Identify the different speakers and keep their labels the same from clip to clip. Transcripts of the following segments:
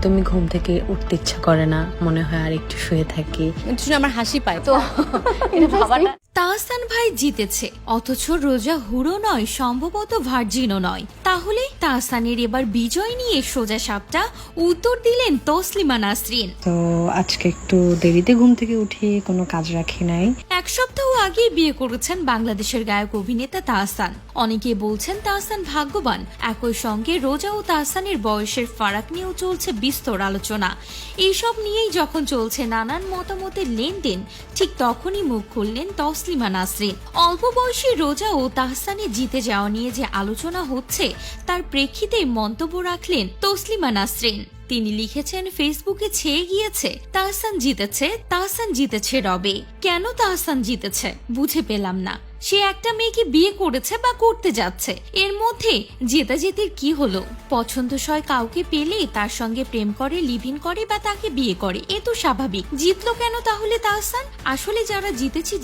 Speaker 1: একদমই ঘুম থেকে উঠতে ইচ্ছা করে না, মনে হয় আর একটু শুয়ে থাকি।
Speaker 2: আমার হাসি পায় তো এটা ভাবাটা।
Speaker 3: তাহসান ভাই জিতেছে, অথচ রোজা হুড়ো নয়, সম্ভবত ভার্জিনও নয়। তাহলে তাহসানের এবার বিজয় নিয়ে সোজা সাপটা উত্তর দিলেন তসলিমা নাসরিন।
Speaker 1: তো আজকে একটু দেরিতে ঘুম থেকে উঠি, কোনো কাজ রাখি নাই।
Speaker 3: এক সপ্তাহ আগে বিয়ে করেছেন বাংলাদেশের গায়ক অভিনেতা তাহসান। অনেকে বলছেন তাহসান ভাগ্যবান। একই সঙ্গে রোজা ও তাহসানের বয়সের ফারাক নিয়েও চলছে বিস্তর আলোচনা। এইসব নিয়েই যখন চলছে নানান মতামতের লেনদেন, ঠিক তখনই মুখ খুললেন তসলিমা নাসরিন। অল্প বয়সী রোজা ও তাহসানের জিতে যাওয়া নিয়ে যে আলোচনা হচ্ছে তার প্রেক্ষিতে মন্তব্য রাখলেন তসলিমা নাসরিন। তিনি লিখেছেন, ফেসবুকে ছেয়ে গিয়েছে তাহসান জিতেছে রবে। কেন তাহসান জিতেছে বুঝে পেলাম না। সে একটা মেয়েকে বিয়ে করেছে বা করতে যাচ্ছে, এর মধ্যে জেতাজেতির কি হলো? পছন্দসই কাউকে পেলে তার সঙ্গে প্রেম করে, লিভ ইন করে বা তাকে বিয়ে করে, এ তো স্বাভাবিক। জিতলো কেন তাহলে তাহসান? আসলে যারা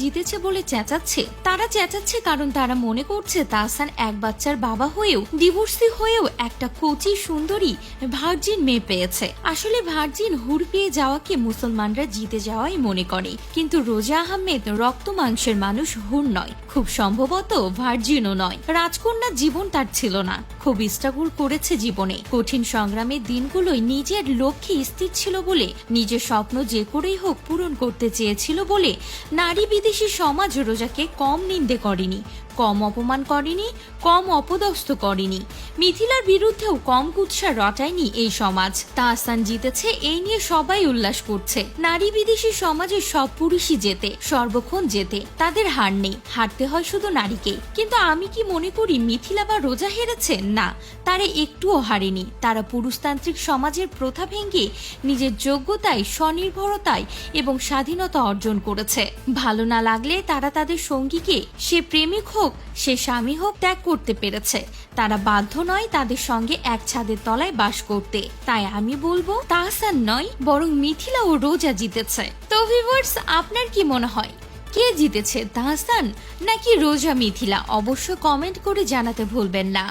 Speaker 3: জিতেছে বলে চেঁচাচ্ছে, তারা চেঁচাচ্ছে কারণ তারা মনে করছে তাহসান এক বাচ্চার বাবা হয়েও, ডিভোর্সি হয়েও একটা কচি সুন্দরী ভার্জিন মেয়ে পেয়েছে। আসলে ভার্জিন হুর পেয়ে যাওয়াকে মুসলমানরা জিতে যাওয়াই মনে করে, কিন্তু রোজা আহমেদ রক্ত মাংসের মানুষ, হুর নয়, খুব সম্ভবত ভার্জিনও নয়। রাজকন্যার জীবন তার ছিল না, খুব স্ট্রাগল করেছে জীবনে। কঠিন সংগ্রামের দিনগুলোই নিজের লক্ষ্যে স্থির ছিল বলে, নিজের স্বপ্ন যে করেই হোক পূরণ করতে চেয়েছিল বলে নারী বিদেশি সমাজ রোজাকে কম নিন্দে করেনি, কম অপমান করেনি, কম অপদস্থ করেনি। মিথিলার বিরুদ্ধেও কম কুৎসা রটায়নি এই সমাজ। তাহসান জিতেছে, এই নিয়ে সবাই উল্লাস করছে। নারী বিদেশি সমাজের সব পুরুষই জেতে, সর্বক্ষণ জেতে, তাদের হার নেই। হারতে হয় শুধু নারীকে। কিন্তু আমি কি মনে করি মিথিলা বা রোজা হেরেছে? না, তারা একটুও হারেনি। তারা পুরুষতান্ত্রিক সমাজের প্রথা ভেঙে নিজের যোগ্যতায়, স্বনির্ভরতায় এবং স্বাধীনতা অর্জন করেছে। ভালো না লাগলে তারা তাদের সঙ্গীকে, সে প্রেমিক হোক, সে স্বামী হোক, ত্যাগ করতে পেরেছে। তারা বাধ্য নয় তাদের সঙ্গে এক ছাদের তলায় বাস করতে। তাই আমি বলবো তাহসান নয়, বরং মিথিলা ও রোজা জিতেছে। তো ভিউয়ার্স, আপনার কি মনে হয় কে জিতেছে, তাহসান নাকি রোজা মিথিলা? অবশ্য কমেন্ট করে জানাতে ভুলবেন না।